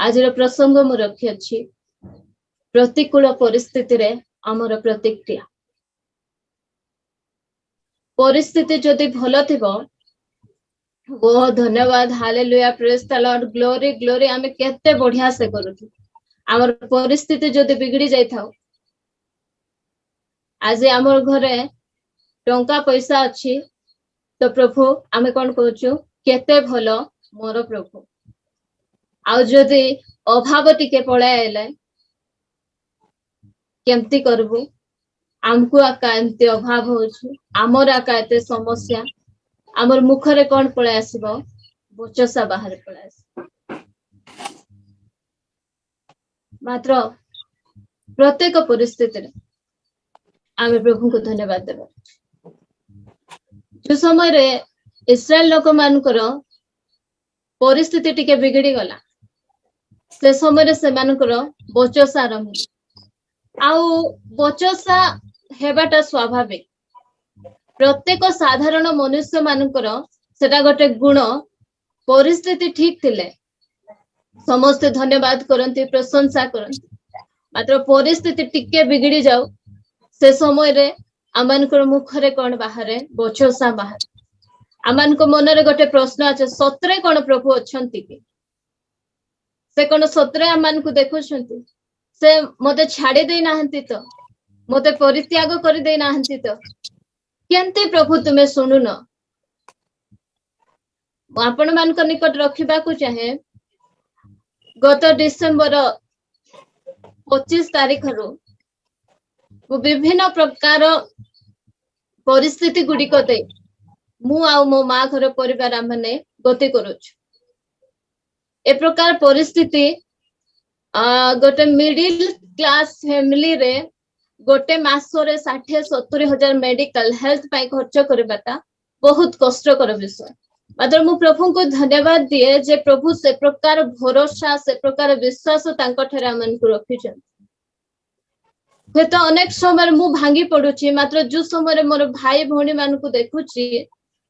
आज प्रसंग मु रखी अछि प्रतिकूल परिस्थिति रे आमर प्रतिक्रिया। परिस्थिति जदि भल थिबो ओ धन्यवाद hallelujah praise the Lord glory glory आमे केते बढ़िया से करूथु। आमर परिस्थिति जदि बिगड़ी जाय थाओ आज आमर घरे टंका पैसा अछि तो प्रभु आमे कोन कहूछु केते भलो मोर प्रभु। आउ जदि अभाव टिके पळाय आइले केमती करबु आमको आका एमती अभाव होछु आमर आका एते समस्या आमर मुखरे कोन पळाय आसीबो बोचसा बाहर पळाय आसीबो। मात्र प्रत्येक परिस्थिति रे आमे प्रभु को धन्यवाद देबो। जो समय रे इस्राएल लोक मानकर परिस्थिति टिके बिगड़ी गला से समय से मानकर बोचसा आरंभ आउ बोचसा हेबाटा स्वाभाविक प्रत्येक साधारण मनुष्य मानकर सेटा गोटे गुण। परिस्थिति ठीक थिले समस्त धन्यवाद करंती प्रशंसा करंती मात्र परिस्थिति टिके बिगड़ी जाऊ से समय रे आमानकर मुखरे कोन बाहरे बोचसा बाहर। आमानको मनरे गोटे प्रश्न আছে सत्रे कोन प्रभु अछंती कि से कोन सत्रे आमानको देखुछंती से मते छाडी देई नाहंती तो मते परित्याग करि देई नाहंती तो केंते प्रभु तुमे सुनुन। आपण मानक निकट रखिबा को चाहे गत डिसेंबर 25 तारीख रु विभिन्न प्रकार परिस्थिति गुडी दे मु आ मो मा घर परिवार माने गति करूछु। ए प्रकार परिस्थिति गोटे मिडिल क्लास फैमिली रे गोटे मासरे 60-70 हजार मेडिकल हेल्थ पाई खर्च करबाटा बहुत कष्टकर विषय। मात्र मु प्रभु को धन्यवाद दिए जे प्रभु से प्रकार भरोसा से प्रकार विश्वास तांको ठरा मन को रखिछन। तो अनेक समय मु भांगी पडुची मात्र जो समय मोर भाई भौणी मान को देखुची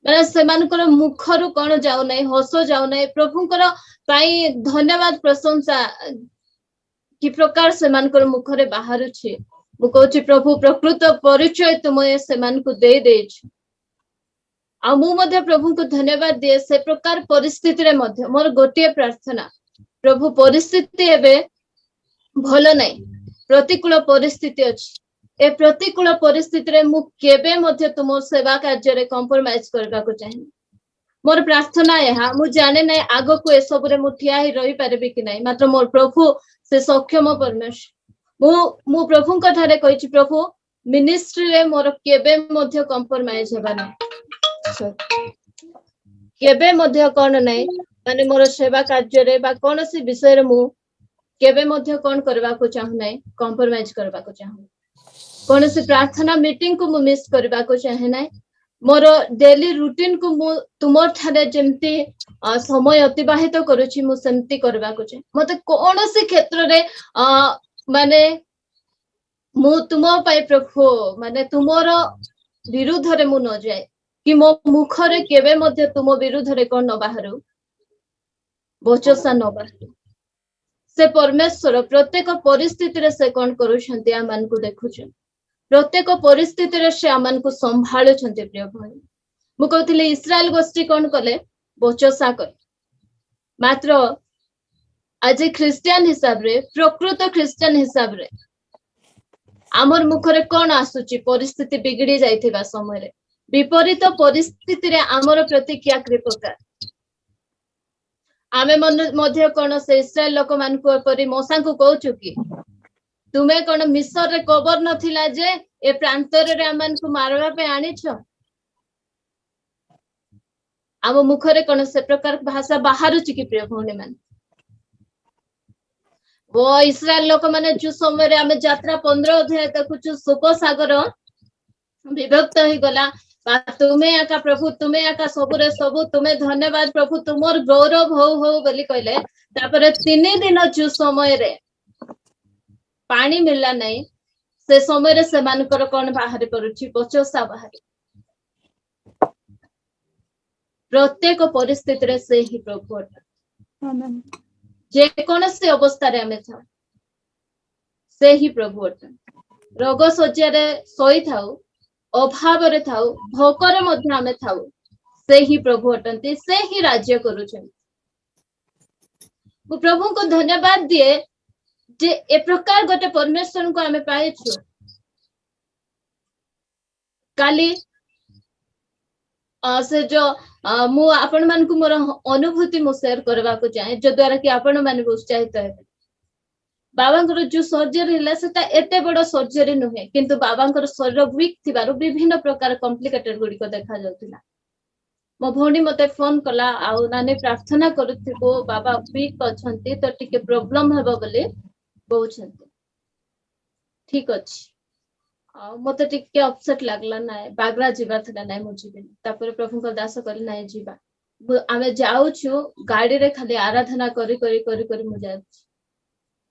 माने सेमानकर मुखरु कोन जाउ नै हस जाउ नै प्रभुकर पाई धन्यवाद प्रशंसा कि प्रकार सेमानकर मुखरे बाहरुची। मु कहूची प्रभु प्रकृत परिचय तुमे सेमान को दे देछ आ मु मध्ये प्रभु को धन्यवाद दिए से प्रकार परिस्थिति रे मध्ये मोर गोटिए प्रार्थना प्रभु परिस्थिति एबे भलो नै प्रतिकूल परिस्थिति अछि ए प्रतिकूल परिस्थिति रे मु केबे मध्ये तुम सेवा कार्य रे कंप्रोमाइज करबा को चाहे। मोर प्रार्थना यहा मु जाने नै आगो को ए सब रे मु ठिया ही रही परबे कि नै मात्र मोर प्रभु से सक्षम परमेश्वर मु प्रभु को ठारे कहिछि प्रभु मिनिस्ट्री रे मोर केबे मध्ये कंप्रोमाइज हेबा नै केबे मध्ये कोन नै माने मोर सेवा कार्य रे बा कोनसी विषय रे मु केबे मध्ये कोन करबा को चाहू नै कंप्रोमाइज करबा को चाहू कोनसी प्रार्थना मीटिंग को मु मिस करबा को चाहे नै मोर डेली रूटीन को मु तुमर ठारे जेमती समय अतिबाहित करूची मु सेमती करबा को चाहे। मते कोनसी क्षेत्र रे माने मु तुमो पाई प्रभु माने तुमरो विरुद्ध रे मु न जाय कि मो मुखरे केबे मध्ये तुम विरुद्ध रे कोन न बाहरु बोचसा न बाहरु से परमेश्वर प्रत्येक परिस्थिति रे से कोन करूछंती आ मान को देखुछन प्रत्येक परिस्थिति रे से आमान को संभाळुछंती। प्रिय भाई मु कहथिले इस्राएल गोष्ठी कोन कले बोचसा कर मात्र आज ख्रिस्टियन हिसाब रे प्रकृत ख्रिस्टियन हिसाब रे आमर मुखरे कोन आसुची परिस्थिति बिगड़ी जाइथिबा समय रे विपरीत परिस्थिति रे आमर प्रतिक्रिया कृ प्रकार आमे मध्य कोन से इस्राएल लोक मान को परि मोसा को कहउछु कि तुमे कोन मिस्र रे कबर नथिला जे ए प्रांतर रे आमान को मारवा पे आनी छ आम मुखरे कोन से प्रकार भाषा बाहरु छि कि प्रिय भौणी मान वो इस्राएल लोक माने जो समय रे आमे यात्रा 15 अध्याय देखुछु सुको सागर विभक्त हो गला तुमे आका प्रभु तुमे आका सबरे सबु तुमे धन्यवाद प्रभु तुमर गौरव हो बोली कहले तापरे 3 दिन जो समय रे पानी मिलला नहीं से समय रे से मानकर कोन बाहर करूची बचसा बाहर प्रत्येक परिस्थिति रे से ही प्रभु ଯେକୌଣସି ଅବସ୍ଥାରେ ଆମେ ଥାଉ ସେ ହିଁ ପ୍ରଭୁ ଅଟନ୍ତି। ରୋଗ ଶଯ୍ୟାରେ ଶୋଇଥାଉ, ଅଭାବରେ ଥାଉ, ଭୋକରେ ମଧ୍ୟ ଆମେ ଥାଉ, ସେ ହିଁ ପ୍ରଭୁ ଅଟନ୍ତି, ସେ ହିଁ ରାଜ୍ୟ କରୁଛନ୍ତି। ମୁଁ ପ୍ରଭୁଙ୍କୁ ଧନ୍ୟବାଦ ଦିଏ ଯେ ଏ ପ୍ରକାର ଗୋଟେ ପରମେଶ୍ୱରଙ୍କୁ ଆମେ ପାଇଛୁ। କାଲି ସେ ମୁଁ ଆପଣ ମାନଙ୍କୁ ମୋର ଅନୁଭୂତି ମୁଁ ସେୟାର କରିବାକୁ ଚାହେଁ, ଯଦ୍ୱାରା କି ଆପଣ ମାନେ ଉତ୍ସାହିତ ହେବେ। ବାବାଙ୍କର ଯୋଉ ସର୍ଜରୀ ହେଲା ସେଟା ଏତେ ବଡ ସର୍ଜରୀ ନୁହେଁ, କିନ୍ତୁ ବାବାଙ୍କର ଶରୀର ୱିକ୍ ଥିବାରୁ ବିଭିନ୍ନ ପ୍ରକାର କମ୍ପ୍ଲିକେଟେଡ ଗୁଡିକ ଦେଖା ଯାଉଥିଲା। ମୋ ଭଉଣୀ ମତେ ଫୋନ କଲା, ଆଉ ନାନୀ ପ୍ରାର୍ଥନା କରୁଥିବୁ, ବାବା ୱିକ୍ ଅଛନ୍ତି ତ ଟିକେ ପ୍ରୋବ୍ଲେମ ହେବ ବୋଲି କହୁଛନ୍ତି। ଠିକ ଅଛି, ଆଉ ମତେ ଟିକେ ଅପସେଟ ଲାଗଲା, ନାଇଁ ବାଗରା ଯିବା ଥିଲା, ନାଇଁ ମୁଁ ଯିବିନି। ତାପରେ ପ୍ରଭୁଙ୍କ ଦାସ କରି ନାଇଁ ଯିବା। ଆମେ ଯାଉଛୁ, ଗାଡିରେ ଖାଲି ଆରାଧନା କରି କରି କରି କରି ମୁଁ ଯାଉଛି।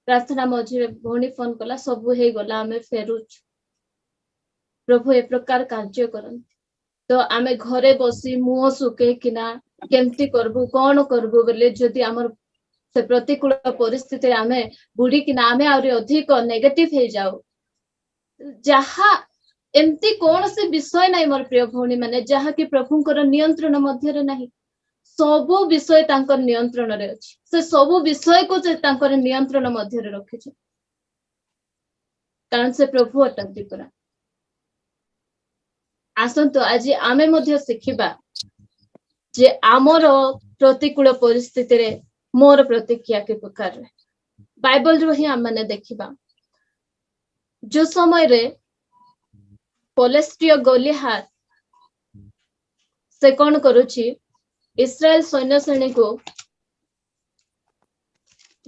ପ୍ରାର୍ଥନା ମଝିରେ ଭଉଣୀ ଫୋନ କଲା, ସବୁ ହେଇଗଲା, ଆମେ ଫେରୁଛୁ। ପ୍ରଭୁ ଏ ପ୍ରକାର କାର୍ଯ୍ୟ କରନ୍ତି। ତ ଆମେ ଘରେ ବସି ମୁହଁ ଶୁଖେଇକିନା କେମିତି କରବୁ, କଣ କରବୁ ବୋଲି ଯଦି ଆମର ସେ ପ୍ରତିକୂଳ ପରିସ୍ଥିତିରେ ଆମେ ବୁଡିକିନା ଆମେ ଆହୁରି ଅଧିକ ନେଗେଟିଭ ହେଇଯାଉ। ଯାହା ଏମିତି କୌଣସି ବିଷୟ ନାହିଁ ମୋର ପ୍ରିୟ ଭଉଣୀ ମାନେ, ଯାହାକି ପ୍ରଭୁଙ୍କର ନିୟନ୍ତ୍ରଣ ମଧ୍ୟରେ ନାହିଁ। ସବୁ ବିଷୟ ତାଙ୍କର ନିୟନ୍ତ୍ରଣରେ ଅଛି। ସେ ସବୁ ବିଷୟକୁ ସେ ତାଙ୍କର ନିୟନ୍ତ୍ରଣ ମଧ୍ୟରେ ରଖିଛି, କାରଣ ସେ ପ୍ରଭୁ ଅଟନ୍ତି ପରା। ଆସନ୍ତୁ ଆଜି ଆମେ ମଧ୍ୟ ଶିଖିବା ଯେ ଆମର ପ୍ରତିକୂଳ ପରିସ୍ଥିତିରେ ମୋର ପ୍ରତିକ୍ରିୟା କି ପ୍ରକାର। ବାଇବଲରୁ ହିଁ ଆମେ ଦେଖିବା, ଯୋଉ ସମୟରେ ପଲେଷ୍ଟ୍ରିୟ ଗଲିହାତ ସେ କଣ କରୁଛି, ଇସ୍ରାଏଲ ସୈନ୍ୟ ଶ୍ରେଣୀକୁ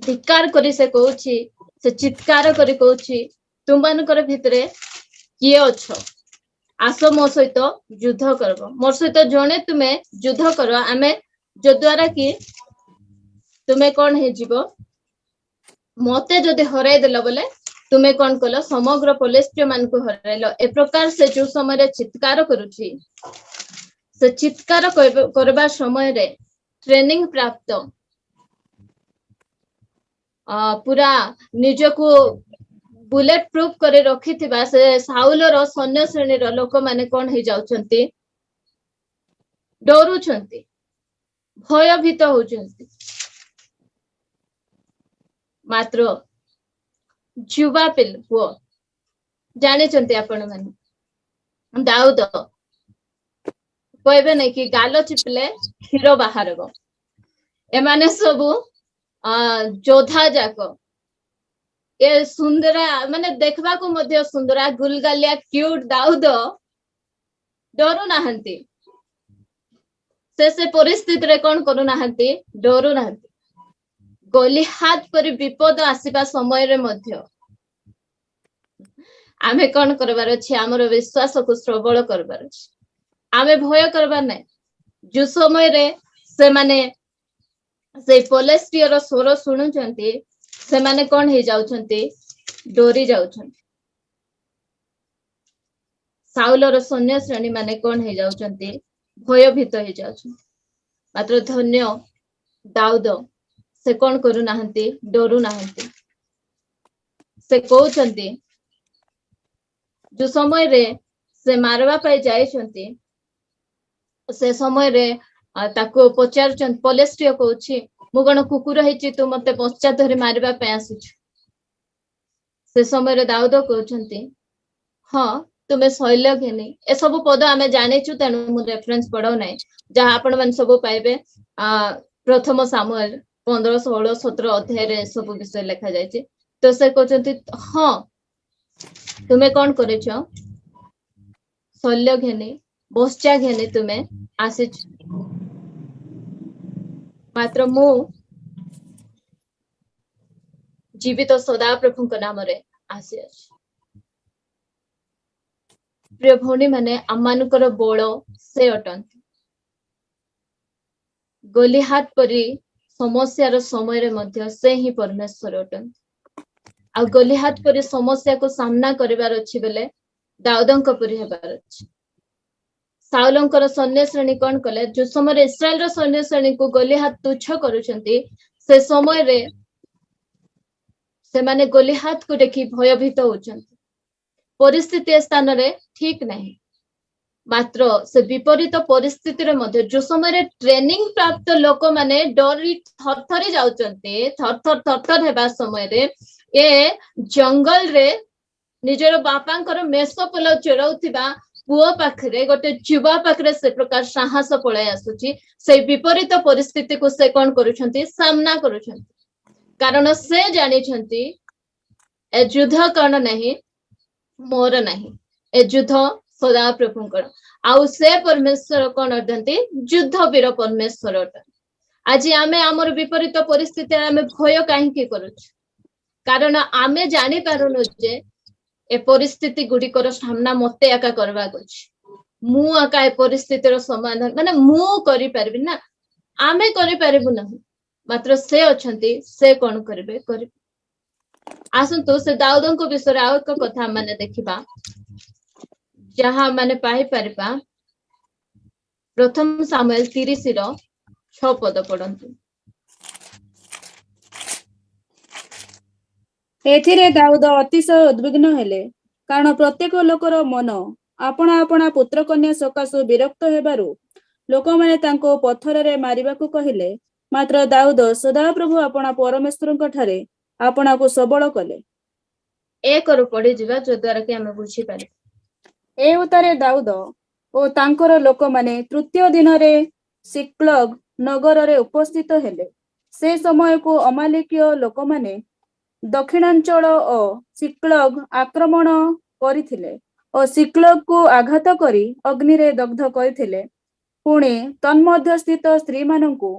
ଧିକ୍କାର କରି ସେ କହୁଛି, ସେ ଚିତ୍କାର କରି କହୁଛି, ତୁମମାନଙ୍କର ଭିତରେ କିଏ ଅଛ, ଆସ ମୋ ସହିତ ଯୁଦ୍ଧ କରିବ, ମୋ ସହିତ ଜଣେ ତୁମେ ଯୁଦ୍ଧ କର, ଆମେ ଯଦ୍ୱାରା କି ତୁମେ କଣ ହେଇଯିବ, ମତେ ଯଦି ହରାଇ ଦେଲ ବୋଲେ ତୁମେ କଣ କଲ, ସମଗ୍ର ପଲେଷ୍ଟ୍ରିୟ ମାନଙ୍କୁ ହରାଇଲ। ଏ ପ୍ରକାର ସେ ଯୋଉ ସମୟରେ ଚିତ୍କାର କରୁଛି, ସେ ଚିତ୍କାର କରିବା ସମୟରେ ଟ୍ରେନିଂ ପ୍ରାପ୍ତ ପୁରା ନିଜକୁ ବୁଲେଟ ପ୍ରୁଫ କରି ରଖିଥିବା ସେ ସାଉଲର ସୈନ୍ୟ ଶ୍ରେଣୀର ଲୋକମାନେ କଣ ହେଇଯାଉଛନ୍ତି, ଡରୁଛନ୍ତି, ଭୟଭୀତ ହଉଛନ୍ତି। ମାତ୍ର ଯୁବା ପୁଅ ଜାଣିଛନ୍ତି ଆପଣ ମାନେ, ଦାଉଦ କହିବେ ନାଇଁ କି ଗାଲ ଚିପିଲେ କ୍ଷୀର ବାହାରିବ। ଏମାନେ ସବୁ ଯୋଦ୍ଧା ଯାକ, ଏ ସୁନ୍ଦରା ମାନେ ଦେଖିବାକୁ ମଧ୍ୟ ସୁନ୍ଦରା ଗୁଲଗାଲିଆ କ୍ୟୁଟ ଦାଉଦ ଡରୁ ନାହାନ୍ତି। ସେ ପରିସ୍ଥିତିରେ କଣ କରୁନାହାନ୍ତି, ଡରୁ ନାହାନ୍ତି। ଗଲିହାତ ପରି ବିପଦ ଆସିବା ସମୟରେ ମଧ୍ୟ ଆମେ କଣ କରିବାର ଅଛି, ଆମର ବିଶ୍ୱାସକୁ ପ୍ରବଳ କରିବାର ଅଛି। ଆମେ ଭୟ କରିବାର ନାହିଁ। ଯୋଉ ସମୟରେ ସେମାନେ ସେଇ ପଲେଷ୍ଟ୍ରିୟର ସ୍ୱର ଶୁଣୁଛନ୍ତି, ସେମାନେ କଣ ହେଇଯାଉଛନ୍ତି, ଡରି ଯାଉଛନ୍ତି। ସାଉଲର ସୈନ୍ୟ ଶ୍ରେଣୀ ମାନେ କଣ ହେଇଯାଉଛନ୍ତି, ଭୟଭୀତ ହେଇଯାଉଛନ୍ତି। ମାତ୍ର ଧନ୍ୟ ଦାଉଦ, ସେ କଣ କରୁନାହାନ୍ତି, ଡରୁ ନାହାନ୍ତି। ସେ କହୁଛନ୍ତି, ଯୋଉ ସମୟରେ ସେ ମାରିବା ପାଇଁ ଯାଇଛନ୍ତି, ସେ ସମୟରେ ତାକୁ ପଚାରୁଛନ୍ତି, ପଲେଷ୍ଟ୍ରିୟ କହୁଛି, ମୁଁ କଣ କୁକୁର ହେଇଛି ତୁ ମତେ ପଶ୍ଚାତ ଧରି ମାରିବା ପାଇଁ ଆସିଛୁ? ସେ ସମୟରେ ଦାଉଦ କହୁଛନ୍ତି, ହଁ ତୁମେ ଶୈଳ ଘେନି। ଏସବୁ ପଦ ଆମେ ଜାଣିଛୁ, ତେଣୁ ମୁଁ ରେଫରେନ୍ସ ପଢାଉ ନାହିଁ, ଯାହା ଆପଣ ମାନେ ସବୁ ପାଇବେ ପ୍ରଥମ ସାମୁଏଲ 15, 16, 17 ଅଧ୍ୟାୟରେ ସବୁ ବିଷୟ ଲେଖା ଯାଇଛି। ତ ସେ କହୁଛନ୍ତି, ହଁ ତୁମେ କଣ କରିଛ, ଶଲ୍ୟ ଘେନି, ବଶ୍ଚା ଘେନି ତୁମେ ଆସିଛ, ମାତ୍ର ମୁଁ ଜୀବିତ ସଦାପ୍ରଭୁଙ୍କ ନାମରେ ଆସିଅଛି। ପ୍ରିୟ ଭଉଣୀ ମାନେ, ଆମମାନଙ୍କର ବଳ ସେ ଅଟନ୍ତି। ଗଲିହାତ ପରି ସମସ୍ୟାର ସମୟରେ ମଧ୍ୟ ସେ ହିଁ ପରମେଶ୍ୱର ଅଟନ୍ତି। ଆଉ ଗଲିହାତ ପରି ସମସ୍ୟାକୁ ସାମ୍ନା କରିବାର ଅଛି ବେଲେ ଦାଉଦଙ୍କ ପରି ହେବାର ଅଛି। ସାଉଲଙ୍କର ସୈନ୍ୟ ଶ୍ରେଣୀ କଣ କଲେ, ଯୋଉ ସମୟରେ ଇସ୍ରାଏଲର ସୈନ୍ୟ ଶ୍ରେଣୀକୁ ଗଲିହାତ ତୁଚ୍ଛ କରୁଛନ୍ତି, से समय रे से माने गोलियात को देखि भयभीत होचंती परिस्थिति स्थान रे ठीक नहीं मात्र से विपरीत परिस्थिति रे मध्य जो समय ट्रेनिंग प्राप्त लोक माने डरी थरथरी जाउचंती थरथर हेबा समय रे ए जंगल रे निजर बापांकर मेष पल चोराउथिबा पुओ पाखरे गोटे जुवा पाखरे से प्रकार साहस पळाय आसुची से विपरीत परिस्थिति को से कोन करूछंती सामना करूछंती कारण से जानी छंती ए युद्ध कर्ण नहीं मोर नहीं ए युद्ध सदा प्रभुंकर आउ से परमेश्वर कोन अर्धंती युद्ध वीर परमेश्वर आज आमे हमर विपरीत परिस्थिति आमे भय काहे की करूछ कारण आमे जानि पारुनु जे ए परिस्थिति गुड़िकर सामना मते एका करबाक अछि मु एका ए परिस्थितिर समाधान माने मु करि परबि ना आमे करि परबु नहीं मात्र से अछंती से कोन करबे करबे आसंतु से दाऊदଙ୍କ विषय आउ एक कथा माने देखिबा जहां माने पाई परबा प्रथम सामुएल 30 रो 6 पद पढंतु एथिरे दाऊद अतिशय उद्विग्न हेले कारण प्रत्येक लोकर मन आपणा आपणा पुत्र कन्या सकाशु विरक्त हेबारु लोक माने तांको पत्थर रे मारिबाकू कहिले मात्र दाऊद सदाप्रभु आपणा परमेश्वरଙ୍କ ठारे आपणाकू सबल कले एक रो पढि जिबा जो द्वारा कि हम बुझी पारे ए उतारे दाऊद ओ तांकर लोक माने तृतीय दिन रे सिक्लग नगर रे उपस्थित हेले से समय को अमालेकीय लोक माने दक्षिणांचल ओ सिक्लग आक्रमण करथिले ओ सिक्लग को आघात करी अग्नि रे दग्ध करथिले पुणे तन्मध्य स्थित स्त्री माननकू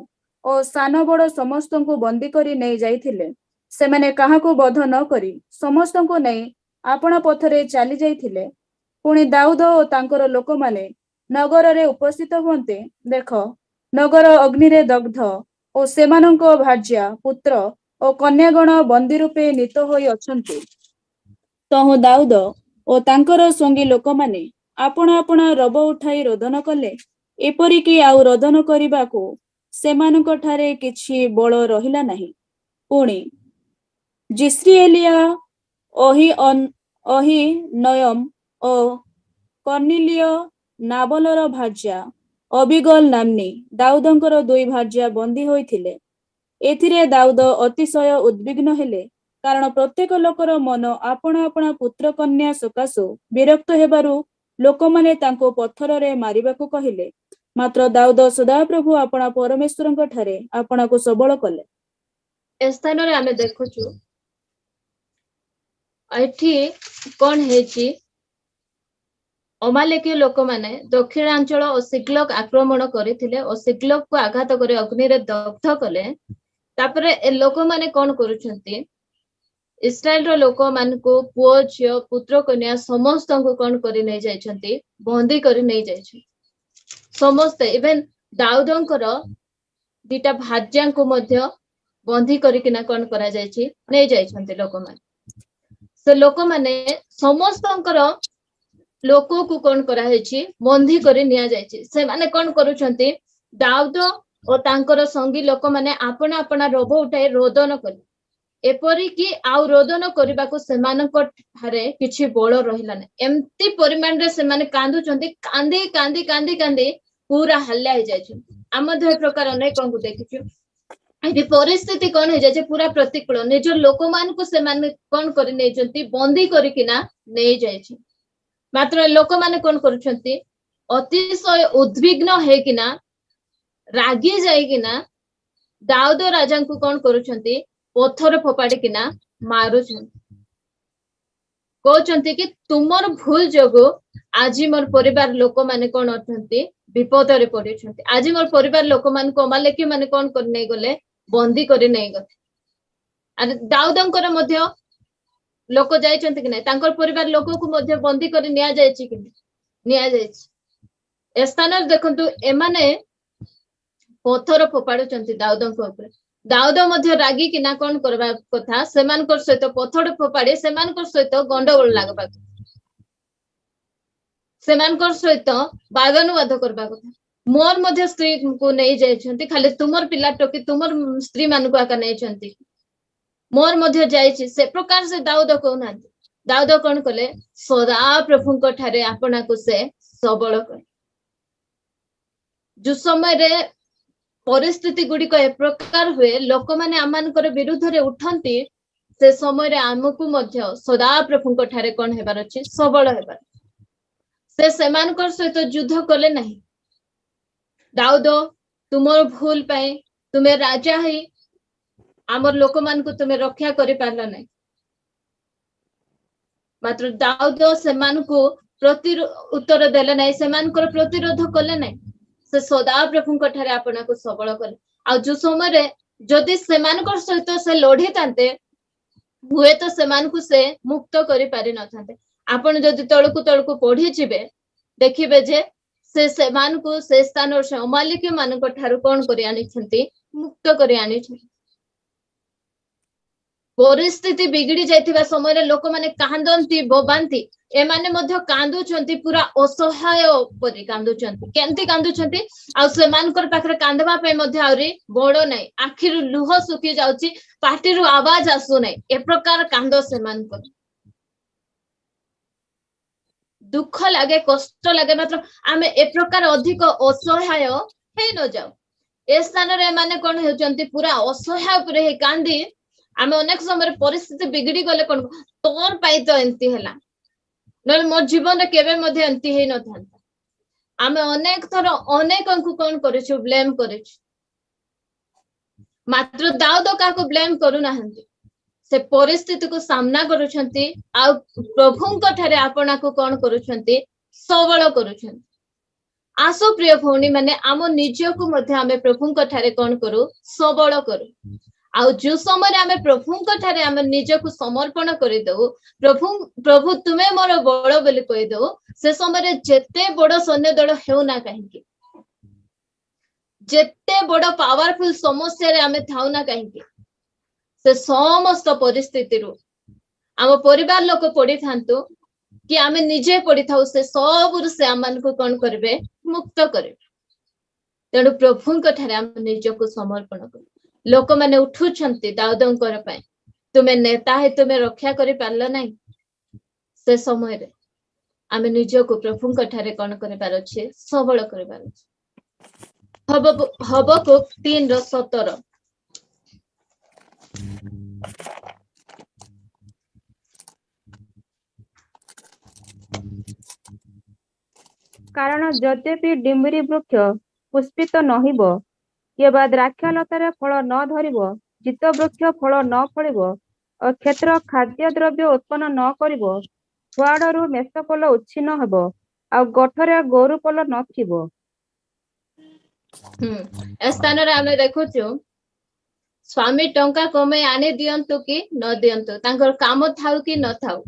ओ सान बड़ समस्तंकू बंदी करी नै जाइथिले से माने काहाकू बध न करी समस्तंकू नै आपणा पथरे चली जाइथिले पुणे दाऊद ओ तांकर लोक माने नगर रे उपस्थित हुंते देख नगर अग्नि रे दग्ध ओ सेमानंको भार्या पुत्र ओ कन्यागण बंदी रूपे नीत होई अछंती तहु दाऊद ओ तांकर संगी लोक माने आपण आपण रब उठाई रोदन कले एपरिकी आउ रोदन करिबाको सेमानंको ठारे किछि बळ रहिला नाही पुणी जिस्रिएलिया ओही नयम ओ कर्निलिय नाबलर भार्या अबिगल नामनी दाऊदंकर दुई भार्या बंदी होइथिले एथिरे दाऊद अतिशय उद्विग्न हेले कारण प्रत्येक लोकर मन आपण आपण पुत्र कन्या सकाशु विरक्त हेबारु लोक माने तांको पत्थर रे मारिबाकू कहिले मात्र दाऊद सदाप्रभु आपणा परमेश्वरଙ୍କ ठारे आपणाकू सबल कले ए स्थान रे आमे देखुछु एठी कोन हेची अमालेकीय लोक माने दक्षिणांचल और सिक्लग आक्रमण करथिले और सिक्लग को आघात करे अग्नि रे दग्ध कले तापरे ए लोक माने कोन करूछंती इस्राएल रो लोक मान को पुओ झियो पुत्र कन्या समस्त को कोन करी नै जायछंती बंदी करी नै जायछ समस्त इवन दाऊदंकर दिटा भाज्यां को मध्य बंदी करी किना कोन करा जायछि नै जायछंती लोक मान से लोक माने समस्तंकर लोक को कोन करा हेछि बंदी करी निया जायछि से माने कोन करूछंती दाऊद और तांकर संगी लोक माने आपण आपण रोब उठाई रोदन कले एपरि कि आउ रोदन करबाको सेमानक ठारे किछि बळ रहिला नै एम्ति परिमाण रे सेमाने कांदुचंती कांदी कांदी कांदी कांदी पूरा हल्ला हो जाय छ हम ध प्रकार अनेक को देखिछु एठी परिस्थिति कोन हो जाय छ पूरा प्रतिकूल निज लोक मान को सेमाने कोन करि नै जंती बंदी करि किना नै जाय छ मात्र लोक माने कोन करूछंती अतिशय उद्विग्न हे किना रागी जाय किना दाऊद राजा को कोन करूछंती पत्थर फोपाड़ी किना मारुछंती कहउछंती कि तुमर भूल जोगु आज मोर परिवार लोक माने कोन अछंती विपद रे पड़िछंती आज मोर परिवार लोक मान को अमालेकी माने कोन कर नै गले बंदी करि नै गले अरे दाऊदंकर मध्य लोक जायछंती कि नै तांकर परिवार लोक को मध्य बंदी करि निया जायछि कि निया जायछि ए स्थान देखंतु एमाने पत्थर फोपाडुचंती दाऊदंक ऊपर दाऊद मध्य रागी किना कोन करबा कथा सेमानकर सहित पत्थर फोपाडी सेमानकर सहित गंडगोल लागबा सेमानकर सहित बादनुवाद करबा कथा मोर मध्य स्त्री को नहीं जाइछंती खाली तुमर पिला टोकी तुमर स्त्री मान को आका नहीं छंती मोर मध्य जाइछि से प्रकार से दाऊद कहना दाऊद कौन कले सदा प्रभु ठारे आपना को से सबल कर जो समय रे परिस्थिति गुड़िक ए प्रकार हुए लोक माने आमानकर विरुद्ध रे उठंती से समय रे आमको मध्य सदा प्रभु ठारे कौन हेबार अछि सबल हेबार से सेमानकर सहित युद्ध कले नहीं दाऊद तुमर भूल पाए तुम्हें राजा है आमर लोक मान को तुम्हें रक्षा करि पारला नहीं मात्र दाऊद सेमान को प्रति उत्तर देले नहीं सेमानकर प्रतिरोध कले नहीं से सदा प्रभु ठारे आपना को सबल कले आ जो समय रे जदि सेमानकर सहित से लढी तांते हुए तो सेमान को से मुक्त करि पारि न थांते आपण जदि तळकु पढी जिबे देखिबे जे से सेमान को से स्थान और अमालिक मान ठारू कौन करि आनिछंती मुक्त करि आनिछंती परिस्थिति बिगड़ी जाइथिबा समय रे लोक माने कांदंती बोबांती ए माने मध्य कांदुचंती पूरा असहाय परि कांदुचंती केंती कांदुचंती आ सेमानकर पाखरे कांदबा पे मध्य आउरी बडो नै आखिरु लुह सुखी जाउची पाटीरु आवाज आसु नै ए प्रकार कांदो सेमानकर दुख लगे कष्ट लगे मात्र आमे ए प्रकार अधिक असहाय हे न जाऊ ए स्थान रे माने कोन हेउचंती पूरा असहाय पुरे हे कांदी आमे अनेक समय परिस्थिति बिगड़ी गले कोन तोर पाई तो एंती हला न मोर जीवन रे केबे मध्ये एंती हे न थांता आमे अनेक थर अनेक को कोन करिछु ब्लेम करिछु मात्र दाऊद का को ब्लेम करू नाहंती से परिस्थिति को सामना करुछंती आ प्रभुंक ठारे आपना को कोन करुछंती सबल करुछंती आसो प्रिय भौणी माने आम निज को मध्य आमे प्रभुंक ठारे कोन करू सबल करू आ जो समय आमे प्रभुंक ठारे आमे निज को समर्पण करि दउ प्रभु तुमे मोर बळ बोली कहि दउ से समय जेते बड़ सैन्य दल हेउ ना काहेकि जेते बड़ पावरफुल समस्या रे आमे थाउ ना काहेकि से समस्त परिस्थिति रु आम परिवार लोक पड़ी थांतु कि आमे निजे पड़ी थाउ से सब से आमान को कोन करबे मुक्त करबे तेणु प्रभुंक ठारे आम निज को समर्पण कर लोक माने उठुछंती दाऊदंकर पय तुमे नेता है तुमे रक्षा करि पारल नाही से समय रे आमे निज को प्रभुंक ठारे कोन करबार अछि सबल करबार अछि हबकुक 3:17 कारण यद्यपि डिम्बरी वृक्ष पुष्पित नहिब केबा द्राक्षा लतार फल न धरिब जित वृक्ष फल न फलिब और क्षेत्र खाद्य द्रव्य उत्पन्न न करिब छुआड़रू मेषपल उच्छिन्न हेब आ गठरे गोरु पल नथिब ए स्थान रे आमे देखुछु स्वामी टंका कमे आने दियंतु कि न दियंतु तांकर काम थाउ कि न थाउ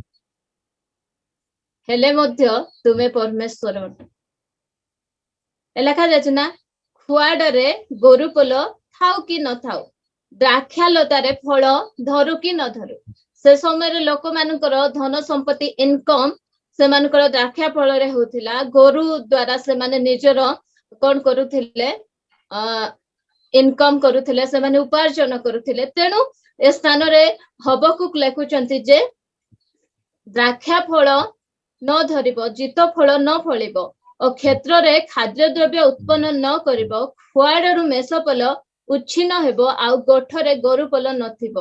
हेले मध्य तुमे परमेश्वर लेखा जाय ना खुआडरे गोरु पल थाउ कि न थाउ द्राक्षा लतारे फल धरु कि न धरु से समय लोक मानकर धन संपत्ति इनकम से मानकर द्राक्षा फल रे होथिला गोरु द्वारा से माने निजर कोन करूथिले इनकम करूथिले से माने उपार्जन करूथिले तेणु ए स्थान रे हबकुक लेखुचंती जे द्राक्षा फल न धरिब जित फल न फलिब और क्षेत्र रे खाद्य द्रव्य उत्पन्न न करिब खुआडरू मेषपल उच्छिन्न हेब आ गठरे गोरु पल नथिब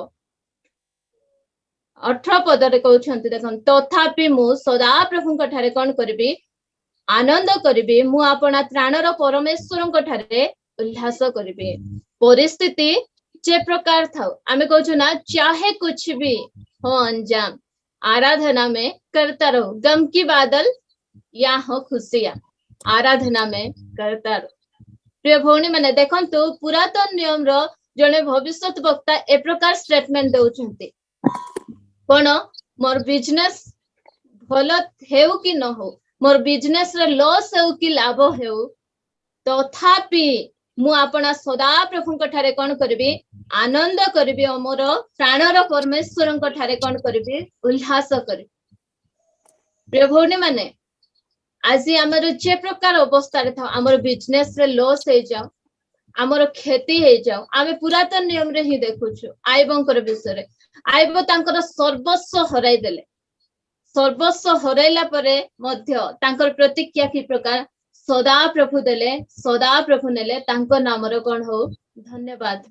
18 पदरे कहउछंती देखन तथापि मु सदा प्रभुंक ठारे कोन करबी आनंद करबी मु आपना त्राणर परमेश्वरंक ठारे उल्लास करबी परिस्थिति जे प्रकार थाउ आमे कहछु ना चाहे कुछ भी हो अंजाम आराधना में करता रहो गम की बादल या हो खुशियां आराधना में करता रहो प्रिय भौणी माने देखंतु पुरातन नियम रो जने भविष्यत वक्ता ए प्रकार स्टेटमेंट दउछंती कोन मोर बिजनेस भलो हेउ कि न हो मोर बिजनेस रे लॉस हेउ कि लाभ हेउ तथापि मु आपना सदा प्रभुंक ठारे कोन करबी आनंद करबी मोर प्राणर परमेश्वरंक ठारे कोन करबी उल्लास करबी प्रिय भौणी माने आज आमर जे प्रकार अवस्था था आमर बिजनेस रे लॉस हो जाओ आमर क्षति हो जाओ आमे पुरातन नियम रे ही देखुछु आईबंकर विषय रे आईब तांकर सर्वस्व हराई देले सर्वस्व हराइला परे मध्य तांकर प्रतिक्रिया की प्रकार सदा प्रभु देले सदा प्रभु नेले तांको नामर कोन हो धन्यवाद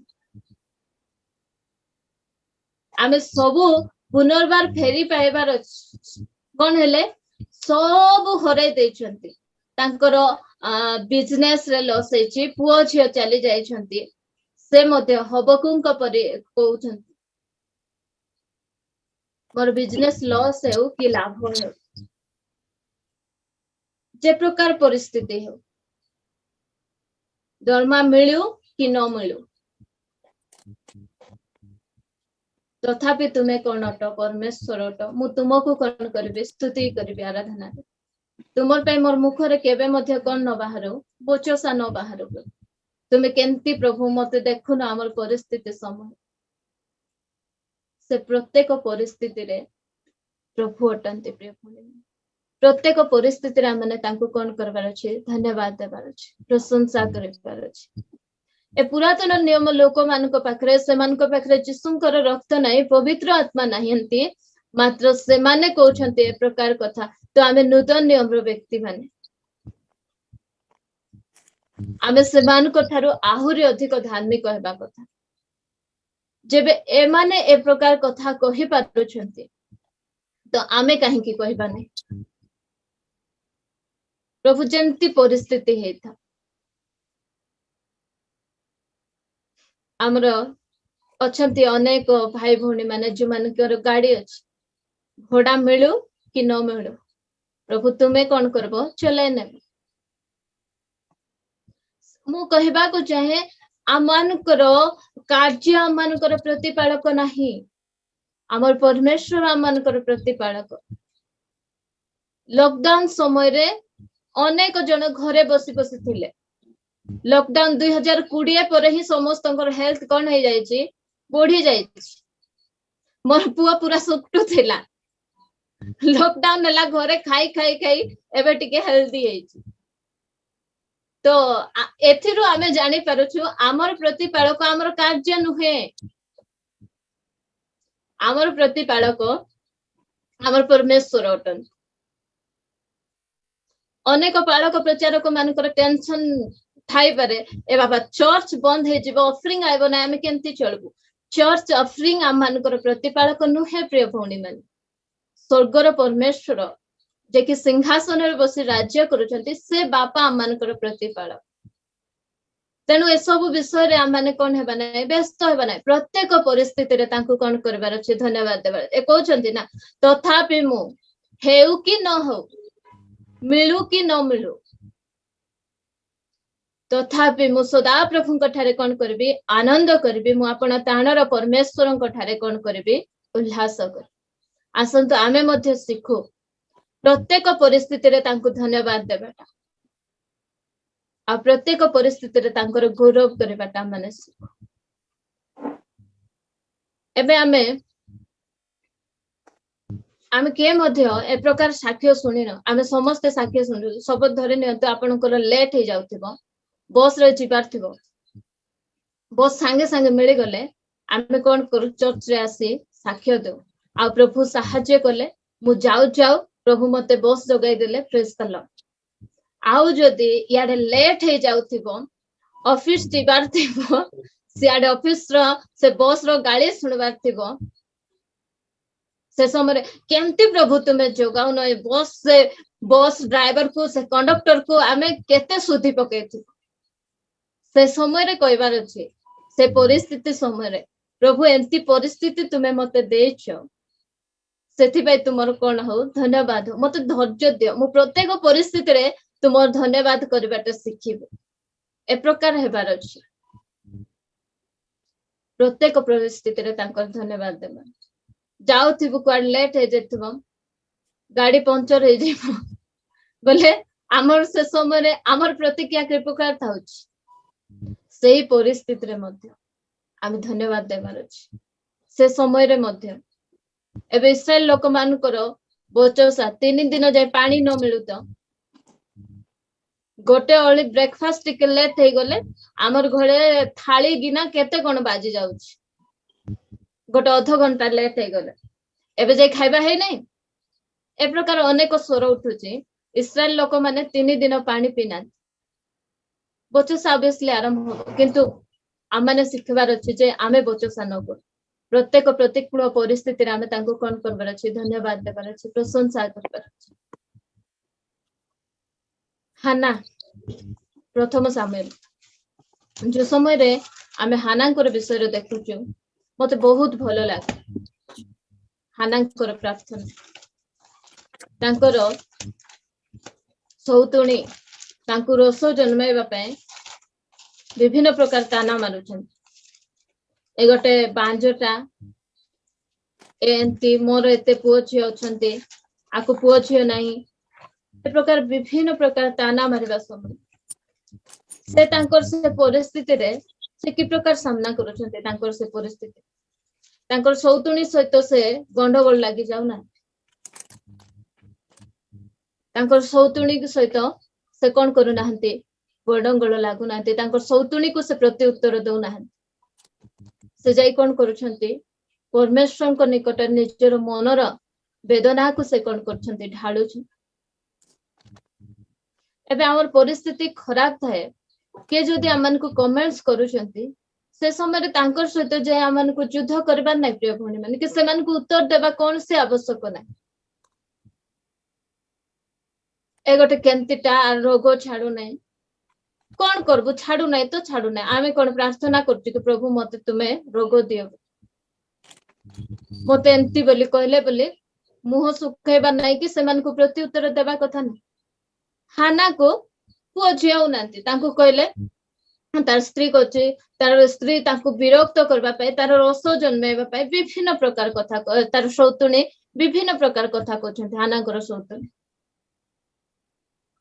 आमे सबु पुनर्बार फेरी पाइबार कोन हेले सब हराई देछंती तांकर बिजनेस रे लॉस हेची पुओ झियो चली जाइछंती से मध्य हबकुंक परि कहउछंती मोर बिजनेस लॉस हेउ कि लाभ हेउ जे प्रकार परिस्थिति हो दरमा मिलू कि न मिलू तथापि तुम्हें कौन अट परमेश्वर अट मु तुमको कौन करी स्तुति करी आराधना तुमर पे मोर मुखरे केबे मध्य कौन न बाहर बोचसा न बाहर तुम्हें केमती प्रभु मत देखु न आमर परिस्थिति समय से प्रत्येक परिस्थिति रे प्रभु अटंती प्रिय प्रत्येक परिस्थिति रे माने तांको कौन करबार अछि धन्यवाद देबार अछि प्रशंसा करबार अछि ए पुरातन नियम लोक मानक पाखरे से मानक पाखरे जिसुंकर रक्त नहीं पवित्र आत्मा नहीं मात्र से माने कहउछन्ते ए प्रकार कथा तो आमे नूतन नियम रो व्यक्ति माने आमे से मानक थारो आहुरी अधिक धार्मिक हेबा कथा जेबे ए माने ए प्रकार कथा कहि पारुछन्ते तो आमे काहे की कहबा नहीं प्रभु जेंती परिस्थिति हेता आमर अछंती अनेक भाई भौणी माने जो मानकर गाड़ी अछि घोड़ा मिलू कि न मिलू प्रभु तुम्हें कौन करबो चले ने मु कहबा को चाहे आमानकर कार्य आमानकर प्रतिपालक नाही आमर परमेश्वर आमानकर प्रतिपालक लॉकडाउन समय रे अनेक जन घरे बसी बसी थिले लॉकडाउन 2020 पर ही समस्त हेल्थ कौन हो जाइए बढ़ी जाइए मोर पुआ पूरा सुक्टू थिला लॉकडाउन नेला घरे खाई खाई खाई एबे टिके हेल्दी है तो एथिरु आमे जानि पारुछु आमर प्रतिपालक आमर कार्य नुहे आमर प्रतिपालक आमर परमेश्वर अटन अनेक पालक प्रचारक मानकर टेंशन थाई पारे ए बाबा चर्च बंद हे जिवो ऑफरिंग आइबो ना आमे केमती चलबु चर्च ऑफरिंग आम मानकर प्रतिपालक नुहे प्रिय भौणी माने स्वर्गर परमेश्वर जे कि सिंहासन रे बसी राज्य करूछंती से बापा आम मानकर प्रतिपालक तेनु ए सब विषय रे आम माने कोन हेबा नै व्यस्त हेबा नै प्रत्येक परिस्थिति रे तांको कोन करबार अछि धन्यवाद देबार ए कहउछंती ना तथापि मु हेउ कि न हो मिलू कि न मिलू तथापि मु सदा प्रभुंक ठारे कोन करबी आनंद करबी मु आपण ताणर परमेश्वरंक ठारे कोन करबी उल्लास कर आसंत आमे मध्ये सिखो प्रत्येक परिस्थिति रे तांको धन्यवाद देबाटा आ प्रत्येक परिस्थिति रे तांकर गौरव करबाटा माने सिखो एबे आमे के मध्ये ए प्रकार साक्ष्य सुनिनो आमे समस्त साक्ष्य सुनु सब धरे नियंतो आपनकर लेट हे जाउथिबो बस रे जिबार थिबो बस संगे संगे मिली गले आमे कोन करू चर्च रे आसी साक्ष्य दो आ प्रभु सहाय्य कले मु जाऊ जाऊ प्रभु मते बस जगाई देले प्रेज करला आउ जदी याडे लेट हे जाउथिबो ऑफिस जिबार थिबो सियाडे ऑफिस रो से बस रो गाली सुनबार थिबो से समय केमती प्रभु तुम्हें जोगाउ न बस से बस ड्राइवर को से कंडक्टर को आमे केते सुधी पके से समय रे कहबार अछि से परिस्थिति समय रे प्रभु एंती परिस्थिति तुम्हें मते देछो सेथि भाई तुमर कोन हो धन्यवाद मते धैर्य दियो मु प्रत्येक परिस्थिति रे तुमर धन्यवाद करबाटे सिखिबे ए प्रकार हेबार अछि प्रत्येक परिस्थिति रे तांकर धन्यवाद देबा जाउथिबु क्वाड लेट हे जेथिबो गाड़ी पंचर हे जेबो बोले आमर से समय रे आमर प्रतिक्रिया के प्रकार थाउछ सेही परिस्थिति रे मध्य आमे धन्यवाद देबार अछि से समय रे मध्य एबे इस्राएल लोक मानकर बोचसा 3 दिन जाय पानी न मिलु तो गोटे ओली ब्रेकफास्ट टिके लेट हे गले आमर घरे थाली गिना केते कोन बाजी जाउछ गोटे अध घंटा लेट हे गले एबे जे खाइबा हे नै ए प्रकार अनेक स्वर उठुची इस्राएल लोक माने 3 दिन पानी पीना बचसा ऑब्वियसली आरंभ हो किंतु आमने शिखबार अछि जे आमे बचसा न कर प्रत्येक प्रतिकूल परिस्थिति रे आमे तांको कोन करबार अछि धन्यवाद देबार अछि प्रशंसा करबार अछि हाना प्रथम सामुएल जो समय रे आमे हानांकर विषय रे देखुछु मते बहुत भलो लागे हानांकर प्रार्थना तांकर सौतुणी तांको रस जन्माइबा पय विभिन्न प्रकार ताना मारुछन ए गोटे बांजोटा एंती मोर एते पुओ झियो अछंती आको पुओ झियो नाही ए प्रकार विभिन्न प्रकार ताना मारिबा समय से तांकर से परिस्थिति रे से कि प्रकार सामना करूछन्ते तांकर से परिस्थिति तांकर सौतुणी सहित से गंडगोल लागि जाउ ना तांकर सौतुणी सहित से कोन करू नाहंती गंडगोल लागु नाहंती तांकर सौतुणी को से प्रति उत्तर दउ नाहंती से जाई कोन करूछन्ते परमेश्वर को निकट निजर मनर वेदना को से कोन करछन्ते ढाळुछ एबे हमर परिस्थिति खराब थाए के जदि हमन को कमेंट्स करूछन्ते से समय रे तांकर सहित जे हमन को युद्ध करबा नै प्रिय भणी माने कि सेमान को उत्तर देबा कोन से आवश्यक नै ए गोटे केंतिटा रोग छाडू नै कोन करबो छाडू नै तो छाडू नै आमे कोन प्रार्थना करछि कि प्रभु मते तुमे रोग दियो मते एंती बोली कहले बोली मुह सुखाइबा नै कि सेमान को प्रति उत्तर देबा कथा नै हाना को पुओ झियाउ नांती तांको कहले तार स्त्री कोछि तार स्त्री तांको विरक्त करबा पय तार रस जन्माइबा पय विभिन्न प्रकार कथा तार सौतुणी विभिन्न प्रकार कथा कहछन्ते हाना कर सौतुणी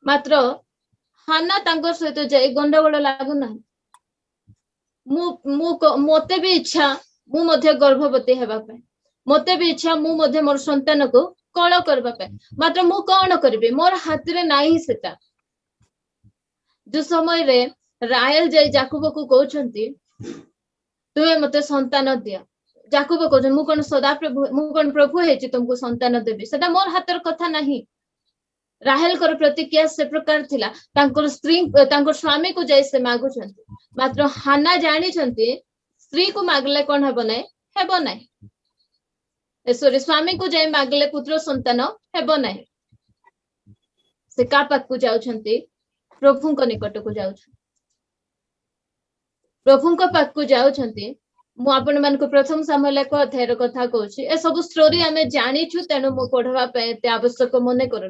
मात्र हाना तांकर सहित जाई गंडगोल लागु ना मते भी इच्छा मु मध्ये गर्भवती हेबा पे मते भी इच्छा मु मध्ये मोर संतान को कळ करबा पे मात्र मु कोन करबे मोर हाथ रे नाही सेटा जो समय रे राहेल जाई याकूब को कहउछंती तुमे मते संतान दिया याकूब कहउछन मु कोन सदा प्रभु मु कोन प्रभु हेछि तुमको संतान देबी सेटा मोर हाथर कथा नाही राहेल कर प्रतिक्रिया से प्रकार थिला तांकर स्त्री तांकर स्वामी को जाई से मागुछंती मात्र हाना जानी छंती स्त्री को मागले कोन हेबो नै सॉरी स्वामी को जाई मागले पुत्र संतान हेबो नै से का पाक को जाउछंती प्रभु को निकट को जाउछ प्रभु को पाक को जाउछंती मु आपण मान को प्रथम सामुएल को अध्याय कथा कहूची ए सब स्टोरी हमें जानी छु तेनु मु पढवा पे ते आवश्यक मने करू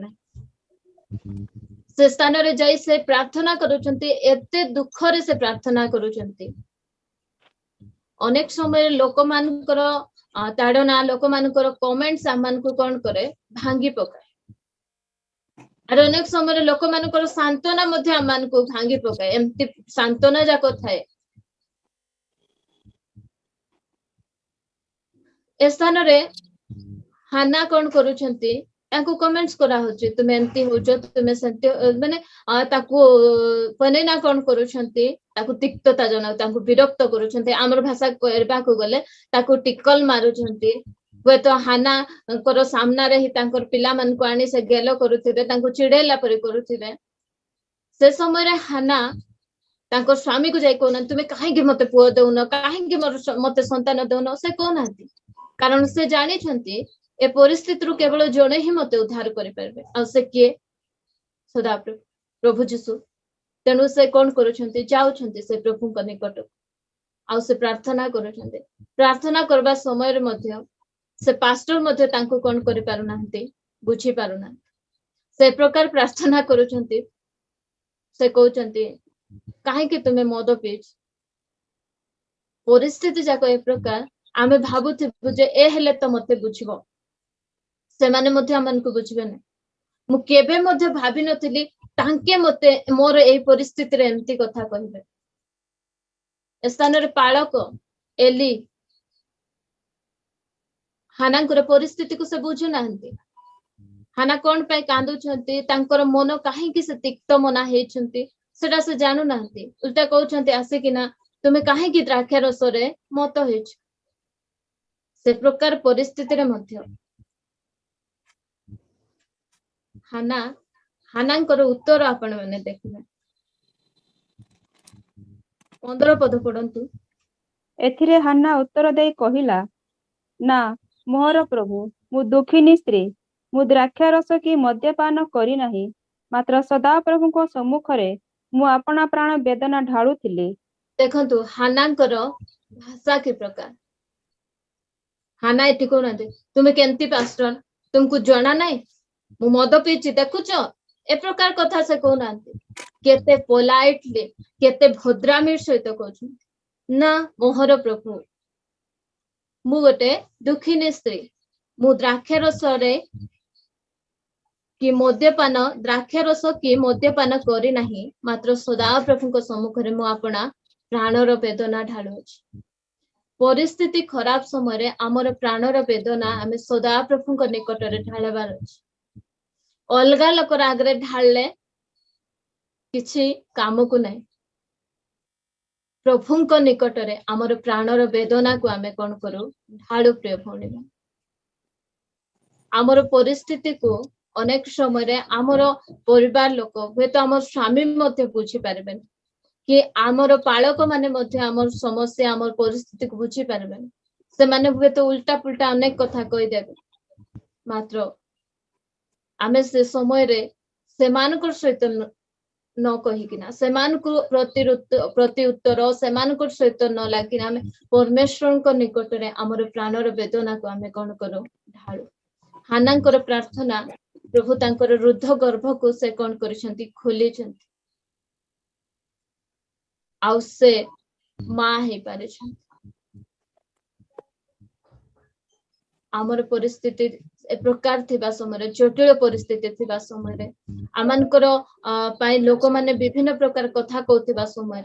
से स्थान रे जाई से प्रार्थना करूछंती एते दुख रे से प्रार्थना करूछंती अनेक समय लोक मानकर ताडना लोक मानकर कमेंट्स आमान को कोन करे भांगी पकाए आर अनेक समय लोक मानकर सांत्वना मध्ये आमान को भांगी पकाए एम्ति सांत्वना जाको थाए ए स्थान रे हाना कोन करूछंती ताको कमेंट्स करा होची तुमे एंती होजो तुमे सत्य माने ताको पने ना कोन करूछंती ताको तिक्तता जनाउ ताको विरक्त करूछंती हमर भाषा कहबा को गले ताको टिकल मारुछंती वे तो हाना कर सामना रे ही तांकर पिला मन को आनी से गेलो करूथिबे ताको चिडेला परि करूथिबे से समय रे हाना तांकर स्वामी को जाई कोन तुमे काहे के मते पुओ दउनो काहे के मते संतान दउनो से कोन आती कारण से जानी छंती ए परिस्थिति रु केवल जणे ही मते उद्धार करि परबे आ से के सदा प्रभु जीसु तेनु से कोन करूछंती जाउछंती से प्रभु को निकट आ से प्रार्थना करूछंती प्रार्थना करबा समय रे मध्य से पास्टर मध्य तांको कोन करि पारु नाहंती बुझी पारु ना से प्रकार प्रार्थना करूछंती से कहउछंती काहे के तुमे मद पीच परिस्थिति जाको ए प्रकार आमे भाबुथिबु जे ए हेले त मते बुझिबो से माने मध्ये हमन को बुझबे नै मु केबे मध्ये भाबी नथिली तांके मते मोर ए परिस्थिति रे एम्ति कथा कहिबे स्थान रे पालक एली हानांकर परिस्थिति को से बुझु नाहंती हाना कौन पे कांदुछंती तांकर मन काहेकि से तिक्त मना हेछंती सेटा से जानू नांती उल्टा कहउछंती आसे कि ना तुमे काहेकि द्राक्षा रस रे मत हेछ से प्रकार परिस्थिति रे मध्य हाना हानांकर उत्तर आपण माने देखिबे 15 पद पढंतु एथिरे हान्ना उत्तर देई कहिला, ना मोहर प्रभु, मु दुखिनी स्त्री, मु द्राक्षा रस कि मद्यपान करी नाही, मात्र सदाप्रभुଙ୍କ ସମ୍ମୁଖରେ ମୁଁ ଆପଣା ପ୍ରାଣ ବେଦନା ଢାଳୁଥିଲି। देखंतु हानांकर भाषा के प्रकार हाना एठी कहनाते तुमे केंती पास्टर तुमको जणा नाही मु मद पीची देखुच ए प्रकार कथा से कहनाते केते पोलाइटली केते भद्रामीर सहित कहछ ना मोहर प्रभु मु गोटे दुखिनी स्त्री मु द्राक्षा रस रे कि मद्यपान द्राक्षा रस कि मद्यपान करी नाही मात्र सदा प्रभुଙ୍କ ସମ୍ମୁଖରେ ମୁଁ ଆପଣା प्राणर वेदना ढाळुछि परिस्थिति खराब समय आमर प्राणर वेदना आम सदा प्रभुଙ୍କ निकटरे ढाळबार अछि अलगा लोकर आगरे ढाळले किछि काम को नाही प्रभुଙ୍କ निकटरे आमर प्राणर वेदना को आमे कोन करू ढाळु प्रिय भौणी आमर परिस्थिति को अनेक समय आमर परिवार लोक हुए तो आमर स्वामी मध्य बुझी पारबेन कि आमर पालक माने मध्य आमर समस्या आमर परिस्थिति को बुझी पारबेन से माने हुए तो उल्टा पुल्टा अनेक कथा कहि देबे मात्र आमे से समय रे सेमानकर सहित न कहिकिना सेमानकु प्रति उत्तर सेमानकर सहित न लागिना आमे परमेश्वरଙ୍କ निकटरे आमर प्राणर वेदना को आमे कोन करू ढाळू हानांकर प्रार्थना प्रभु तांकर रुद्ध गर्भ को से कोन करिसंती खोलिसंती आउ से मां हे पारे आमर परिस्थिति ए प्रकार थिबा समय जटिल परिस्थिति थिबा समय आमानकर पाई लोक माने विभिन्न प्रकार कथा कहथिबा समय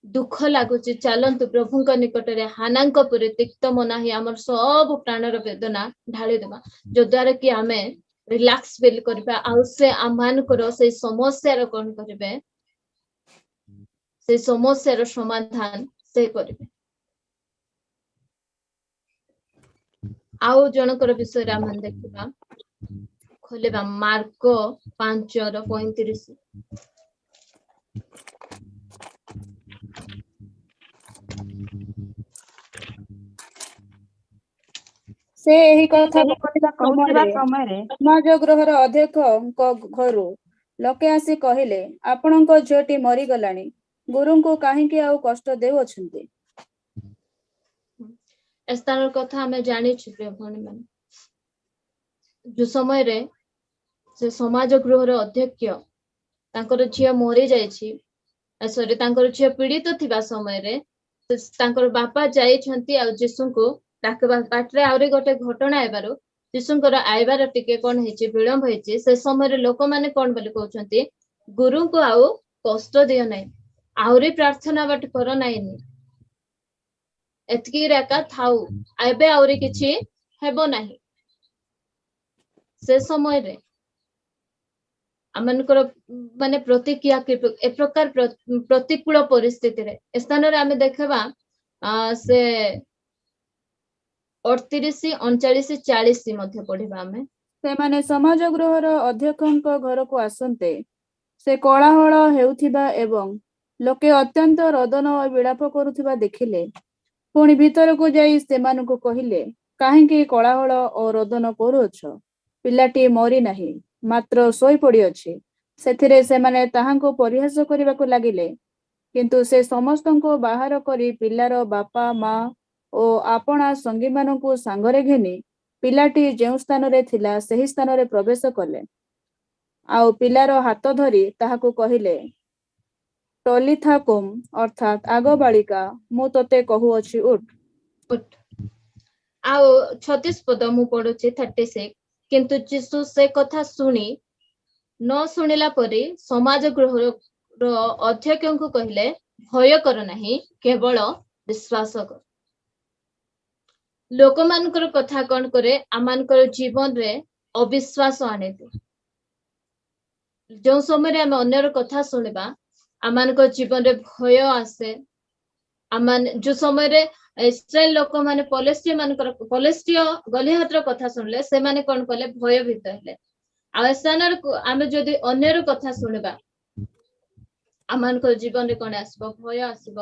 दुख लागुची चलंतु प्रभुଙ୍କ निकटरे हानांक पुरे तिक्त मना ही आमर सब प्राणर वेदना ढाली देबा जो द्वारा कि आमे रिलैक्स फील करबा आउ से आमानकर से समस्या रो कोन करबे से समस्या रो समाधान से करबे आउ जनकर विषय आम देखा खोलिबा मार्क 5:35 से एही कथा कहूଥିବା ସମୟରେ ସମାଜ ଗୃହର ଅଧ୍ୟକ୍ଷଙ୍କ ଘରୁ ଲୋକେ ଆସି କହିଲେ, ଆପଣଙ୍କ ଝିଅଟି ମରିଗଲାଣି, ଗୁରୁଙ୍କୁ କାହିଁକି ଆଉ କଷ୍ଟ ଦେଉଅଛନ୍ତି? स्थान कथा हमें जानी प्रिय भौणी मान जो समय रे से समाज गृहर अध्यक्ष तांकर झिया मरी जायछि सॉरी तांकर झिया पीड़ित थिबा समय रे तांकर बापा जायछंती आ जीसु को डाकबा बाटरे आउरी गोटे घटना आइबारो जीसुंकर आइबार टिके कोन हेछि विलंब हेछि से समय रे लोक माने कोन बोली कहउछंती गुरु को आउ कष्ट दियो नै आउरी प्रार्थना बाट करो नै एतकी रेका थाउ एबे आउरी किछि हेबो नाही से समय रे आमनकर माने प्रतिक्रिया के ए प्रकार प्रतिकूल परिस्थिति रे स्थान रे आमे देखबा से 38 39 40 मध्ये पढिबा आमे ସେମାନେ ସମାଜ ଗୃହର ଅଧ୍ୟକ୍ଷଙ୍କ ଘରକୁ ଆସନ୍ତେ ସେ କୋଳାହଳ ହେଉଥିବା ଏବଂ ଲୋକେ ଅତ୍ୟନ୍ତ ରୋଦନ ଓ ବିଳାପ କରୁଥିବା ଦେଖିଲେ ପୁଣି ଭିତରକୁ ଯାଇ ସେମାନଙ୍କୁ କହିଲେ କାହିଁକି କୋଳାହଳ ଓ ରୋଦନ କରୁଅଛ ପିଲାଟି ମରି ନାହିଁ ମାତ୍ର ଶୋଇ ପଡ଼ିଅଛି ସେଥିରେ ସେମାନେ ତାହାଙ୍କୁ ପରିହାସ କରିବାକୁ ଲାଗିଲେ କିନ୍ତୁ ସେ ସମସ୍ତଙ୍କୁ ବାହାର କରି ପିଲାର ବାପା ମା ଓ ଆପଣା ସଙ୍ଗୀମାନଙ୍କୁ ସାଙ୍ଗରେ ଘେନି ପିଲାଟି ଯେଉଁ ସ୍ଥାନରେ ଥିଲା ସେହି ସ୍ଥାନରେ ପ୍ରବେଶ କଲେ ଆଉ ପିଲାର ହାତ ଧରି ତାହାକୁ କହିଲେ ଟଲିଥା କୁମ୍ ଅର୍ଥାତ୍ ଆଗ ବାଳିକା ମୁଁ ତତେ କହୁଅଛି ଉଠ ଆଉ 36 ପଦ ମୁଁ ପଢୁଛି 36 କିନ୍ତୁ ଯୀଶୁ ସେ କଥା ଶୁଣି ନ ଶୁଣିଲା ପରେ ସମାଜ ଗୃହର ଅଧ୍ୟକ୍ଷଙ୍କୁ କହିଲେ ଭୟ କର ନାହିଁ କେବଳ ବିଶ୍ୱାସ କର ଲୋକମାନଙ୍କର କଥା କଣ କରେ ଆମମାନଙ୍କର ଜୀବନରେ अविश्वास आने जो समय आम अन्यर कथा शुणा आम जीवन में भय आसे आम जो समय इस्राएल लोक मैंने पलेस्टीय गलिहातर कथा शुणिले से माने कौन कले भयभीत हेले आ स्थान आम जदि अन्यर कथा शुणा आम जीवन में कौन आसब भय आसब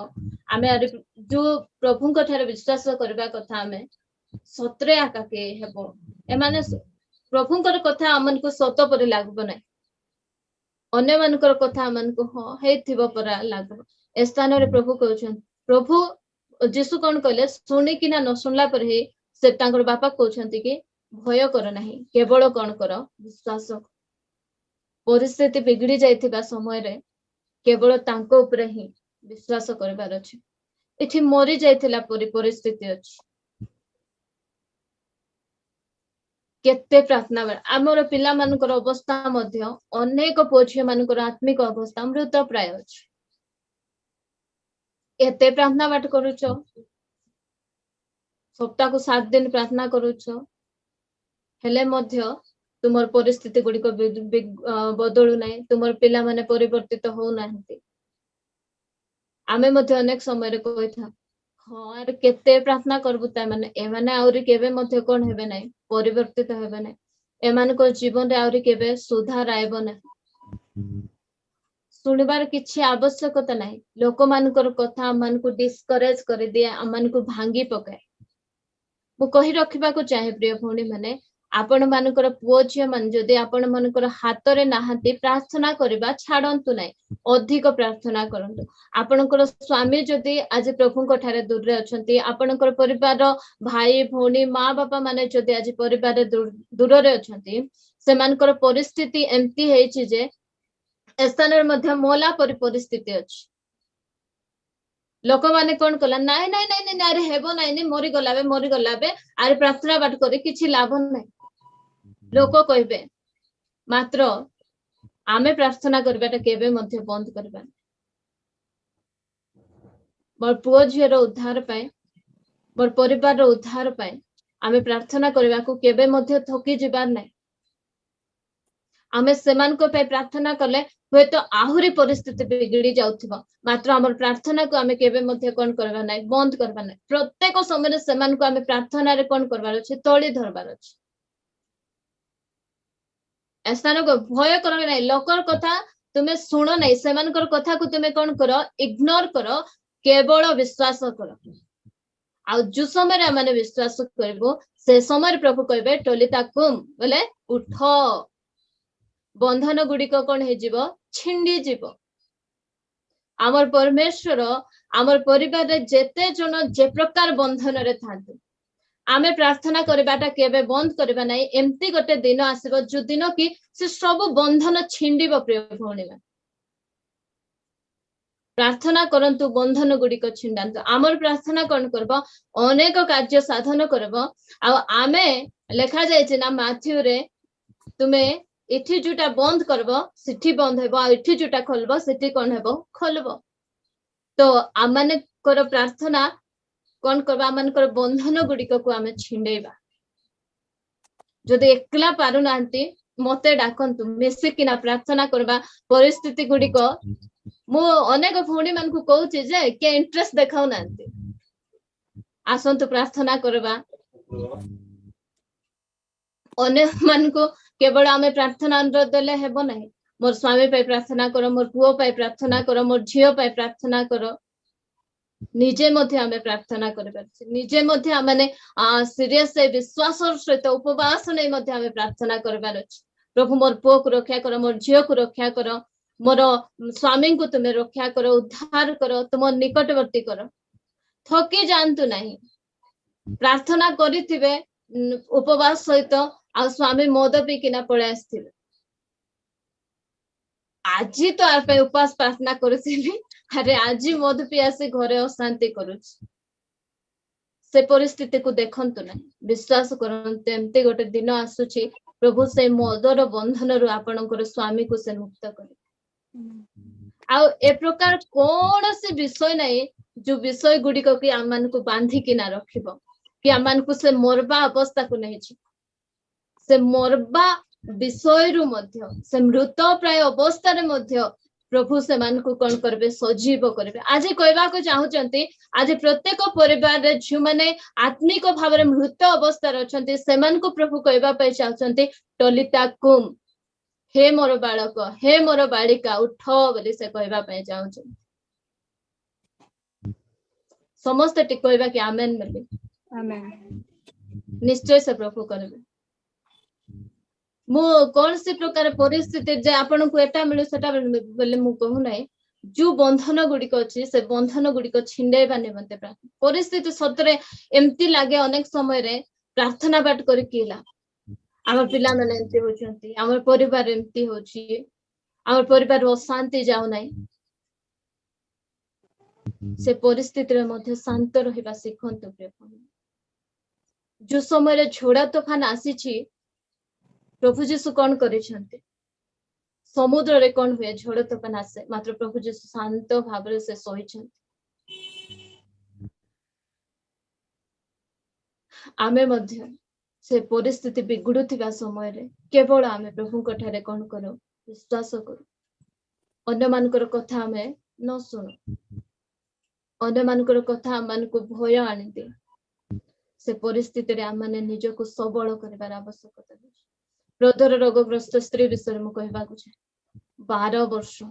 आम जो प्रभु विश्वास करबा कथा आम सतरे आकाके हेबो एमाने प्रभुंकर कथा आमन को सत परि लागबो नै अन्य मानकर कथा आमन को हाँ हेथिबो परा लागबो ए स्थान रे प्रभु कहउछन प्रभु जीसु कौन कहले शुणी कि ना न शुणला पर ही से तांकर बापा कहउछंती कि भय कर नाही केवल कौन कर विश्वास परिस्थिति बिगड़ी जाइथिबा समय रे केवल तांको ऊपर ही विश्वास करबार अछि एठी मरि जाइथिला परिस्थिति अछि केते प्रार्थना आमर पिला मानकर अवस्था मध्य अनेक पुଅ झिଅ मानकर आत्मिक अवस्था मृत प्राय अछि एते प्रार्थना बाट करूछ सप्ताह को 7 दिन प्रार्थना करूछ हेले मध्य तुमर परिस्थिति गुडी को बदलु नै तुमर पिला माने परिवर्तित हो नाहंती आमे मध्य अनेक समय रे कहैथा हाँ यार केते प्रार्थना करबु ता माने ए माने आउरी केबे मध्य कोन हेबे नै परिवर्तित हेबे नै एमान को जीवन रे आउरी केबे सुधार आइबो नै सुनिबार किछि आवश्यकता नै लोक मानकर कथा मन को डिस्करेज कर दिए अमन को भांगी पकाए मु कहि रखिबा को चाहे प्रिय भौणी माने आपण मानकर पुओ झियो मान जदि आपण मानकर हाथ रे नाहंती प्रार्थना करबा छाडंतु नै अधिक प्रार्थना करंतु आपणकर स्वामी जदि आज प्रभु को ठारे दूर रे अछंती आपणकर परिवार भाई भौणी माँ बापा माने जदि आज परिवार दूर रे अछंती से मानकर परिस्थिति एम्ति हेइ छि जे स्थान रे मध्य मोला परिस्थिति अछि लोक माने कोन कला नाइ नाइ नाइ नाइ अरे हेबो नाइ नै मरि गलाबे अरे प्रार्थना बाट करी किछि लाभ नै लोक कहबे मात्र आमे प्रार्थना करबाटा केबे मध्य बंद करबा मोर पुओ झियर उद्धार पाए मोर परिवार रो उद्धार पाए आमे प्रार्थना करबा को केबे मध्य थकी जिबार नै आमे सेमान को पे प्रार्थना करले होय तो आहुरी परिस्थिति बिगड़ी जाउथिबा मात्र हमर प्रार्थना को आमे केबे मध्य कोन करबा नै बंद करबा नै प्रत्येक समय सेमान को आमे प्रार्थना रे कोन करबार अछि तळी धरबार अछि स्थान को भय कर नै लोकर कथा तुमे सुनो नै सेमानकर कथा को तुमे कोन करो इग्नोर करो केवल विश्वास करो आ जो समय माने विश्वास करबो से समय प्रभु कहबे टलिता कुम बोले उठ बंधन गुडी को कोन हे जीवो छिंडी जीवो आमर परमेश्वर आमर परिवार रे जेते जन जे प्रकार बंधन रे थांतु आमे प्रार्थना करबाटा केबे बंद करबा नै एम्ति गोटे दिन आसीबो जो दिन कि से सब बंधन छिंडीबो प्रिय भौणी प्रार्थना करंतु बंधन गुडी को छिंडांतु आमर प्रार्थना कोन करबो अनेक कार्य साधन करबो आ आमे लेखा जाय छै ना माथ्यू रे तुमे इठी जुटा बंद करबो सिठी बंद हेबो आ इठी जुटा खोलबो सिठी कोन हेबो खोलबो तो आमाने कर प्रार्थना कोन करबा मानकर बंधन गुडी को आमे छिंडेबा जदि एकला पारु नांती मते डाकंतु मिसे किना प्रार्थना करबा परिस्थिति गुडी को मु अनेक भौणी मान को कहूची जे के इंटरेस्ट देखाउ नांती आसंतु प्रार्थना करबा अनेक मान को केवल आमे प्रार्थना अनुरोध देले हेबो नै मोर स्वामी पे प्रार्थना करो मोर पुओ पे प्रार्थना करो मोर झियो पे प्रार्थना करो निजे मध्य आमे प्रार्थना करबा निजे मध्य माने सीरियस विश्वास सहित उपवास नै मध्य आमे प्रार्थना करबार अछि प्रभु मोर पुओ को रक्षा करो मोर झियो को रक्षा करो मोर स्वामी को तुमे रक्षा करो उद्धार करो तुम निकटवर्ती करो थकी जानतु नहीं प्रार्थना करिथिबे उपवास सहित आ स्वामी मद पी किना पळे आस्थिबे आज तो आप उपवास प्रार्थना करूथिबी अरे आज मद पी आसी घरे अशांति करूछ से परिस्थिति को देखंतु नहीं विश्वास करंतु एम्ति गोटे दिन आसुची प्रभु से मदर बंधन रु आपनकर स्वामी को से मुक्त करे आ ए प्रकार कौन से विषय नहीं जो विषय गुडी को कि आमान को बांधी किना रखिबो कि आमान को से मरबा अवस्था को नहीं छी से मरबा विषय से मृत प्राय अवस्था प्रभु से कौन करबे सजीव करबे। आज कहवा को चाहूचंती आज प्रत्येक परिवार रे जो माने आत्मिक भाव में मृत अवस्था अछंती सेमान को प्रभु कहवा पे चाहूचंती टलिता कुम हे मोर बालक हे मोर बालिका उठ बोली से कहवा पे चाहूचंती। समस्त टी कहवा कि आमेन बोली आमेन। निश्चय से प्रभु करबे। मु कौन सी प्रकार परिस्थिति जे आपन को एटा मिलु सेटा बोले मु कहू नै जो बंधन गुड़िक अच्छी से बंधन गुड़िक छिंडेबा निमंते प्रार्थना परिस्थिति सतरे एमती लागे अनेक समय रे प्रार्थना बाट करी किला हमर पिला माने एमती होचंती हमर परिवार एमती होची हमर परिवार अशांति जाउ नै से परिस्थिति रे मध्ये शांत रहिबा सिखंतु प्रभु। जो समय रे झोड़ा तूफान आसी छी प्रभु जीशु कौन करिसंते समुद्र रे कौन हुए झोड़ तूफान आसे मात्र प्रभु जीशु शांत भाव से सहिछंते। आमे मध्य से परिस्थिति बिगुड़ुथिबा समय रे केवल आमे प्रभु को ठारे कौन करो विश्वास करो अन्य मानकर कथा आमे न सुनो अन्य मानकर कथा आम को भय आनी दे से परिस्थिति रे आम निजको सबल करिवार आवश्यकता अछि। हृदय रोगग्रस्त स्त्री विषय में कहबाक 12 वर्ष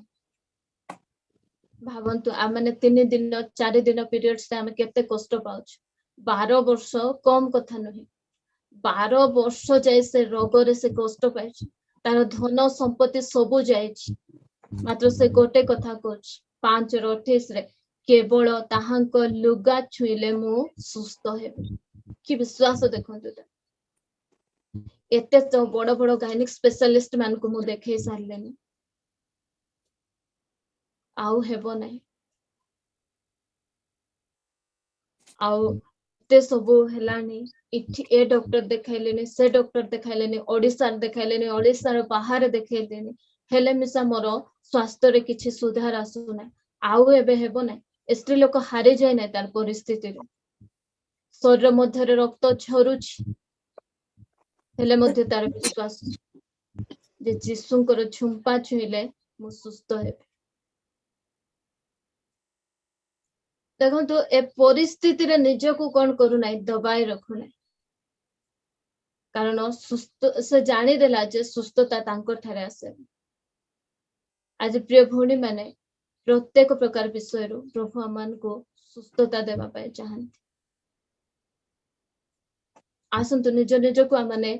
भावंतु आम 3 दिन 4 दिन पीरियड से आम केते कष्ट पाउछ 12 वर्ष कम कथा नहीं 12 वर्ष जाए से रोग रे से कष्ट पाइछ तार धन संपत्ति सबु जाइछ मात्र से गोटे कथा कहछ 5:28 रे केवल ताहांक लुगा छुईले मु सुस्थ हेबे। कि विश्वास देखंतु एते तो बड़ बड़ गायनिक स्पेशलिस्ट मान को मु देखे सारलेनी आउ हेबो नै आउ ते सबो हेलानी इठी ए डॉक्टर देखाइलेनी से डॉक्टर देखाइलेनी ओडिसा देखाइलेनी ओडिसा रो बाहर देखाइलेनी हेले मिसा मोर स्वास्थ्य रे किछि सुधार आसु नै आउ एबे हेबो नै स्त्री लोक हारि जाय नै तार परिस्थिति रे शरीर मध्य रक्त झरुछि हेले मध्य तार विश्वास जे जीशुंकर झुंपा छुईले मु सुस्थ हेबे। देखंतु ए परिस्थिति रे निजको कोन करू नै दबाई रखु नै कारण सुस्थ से जानी देला जे सुस्थता तांको ठारे आसे। आज प्रिय भौणी माने प्रत्येक प्रकार विषय रो प्रभु अमान को सुस्थता देवा पाए चाहंती। आसंतु निज निज को आमने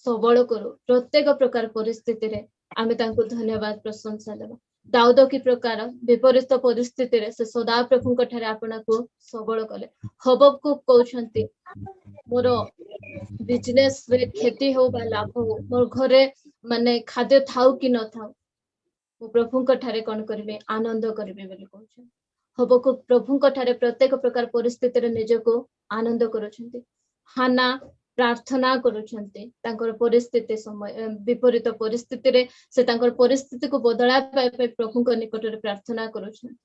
सबल करू प्रत्येक प्रकार परिस्थिति रे आमे तांको धन्यवाद प्रशंसा देबा। दाऊद की प्रकार विपरीत परिस्थिति रे से सदा प्रभु को ठारे आपना को सबल कले हबब को कहउछंती मोर बिजनेस रे खेती हो बा लाभ हो मोर घरे माने खाद्य थाउ कि न थाउ मो प्रभु को ठारे कोन करबे आनंद करबे बोली कहउछ। हबब को प्रभु को ठारे प्रत्येक प्रकार परिस्थिति रे निज को आनंद करूछंती। हाना प्रार्थना करूछंती तांकर परिस्थिति समय विपरीत परिस्थिति रे से तांकर परिस्थिति को बदला पाए प्रभु को निकट रे प्रार्थना करूछंती।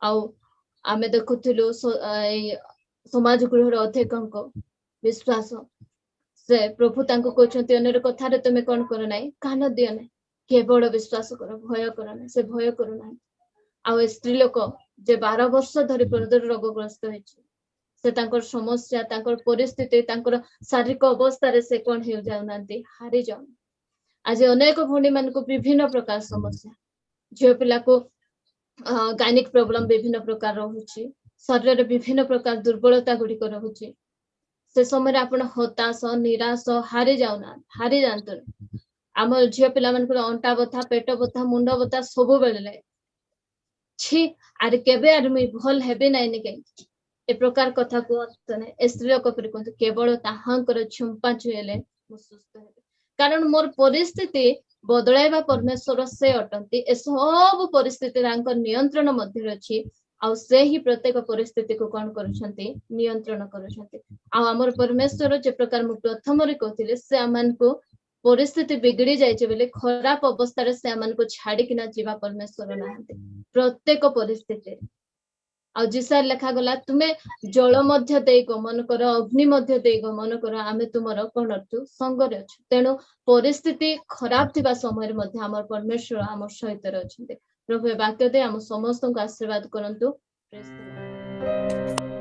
आउ आमे देखुथिलु समाज गृह अध्यक्ष विश्वास से प्रभु तांको कहउछंती अन्यर कथा रे तमे कोन कर नै कान दियो नै केवल विश्वास कर भय कर नै से भय करू नै। आउ स्त्री लोक जे 12 वर्ष धरि हृदय रोगग्रस्त होइछि से तांकर समस्या तांकर परिस्थिति तांकर शारीरिक अवस्था रे से कोन हो जाउ नांती हारि जाउ। आज अनेक भौणी मान को विभिन्न प्रकार समस्या झियो पिला को गायनिक प्रॉब्लम विभिन्न प्रकार रहुछि शरीर रे विभिन्न प्रकार दुर्बलता गुडी को रहुछि से समय आपण हताश निराश हारि जाउ ना हारि जानतो। आम झियो पिला मान को अंटा बथा पेट बथा मुंड बथा सब बेले छी आरे केबे आर मुई भल हेबे नै ने के ए प्रकार कथा को तने स्त्री लोक पर कहते केवल ताहांकर झुंपा छुएले मु सुस्थ हेबे कारण मोर परिस्थिति बदलाइबा परमेश्वर से अटंती ए सब परिस्थिति तांकर नियंत्रण मध्य अछि आ से ही प्रत्येक परिस्थिति को कोन करूछंती नियंत्रण करूछंती। आ हमर परमेश्वर जे प्रकार मु प्रथम रे कहथिले से अमन को परिस्थिति बिगड़ी जाइछे बेले खराब अवस्था रे से अमन को छाडी किना जीवा परमेश्वर नाहंती प्रत्येक परिस्थिति ଆଉ जिसार लेखा गला तुमे जल मध्य देई गमन कर अग्नि मध्य देई गमन कर आमे तुमर कोन अछु संगरे अछु तेनु परिस्थिति खराब थिबा समय मध्ये हमर परमेश्वर हमर सहित अछन्ते प्रभु वाक्य दे हम समस्त को आशीर्वाद करंतु। Praise the Lord.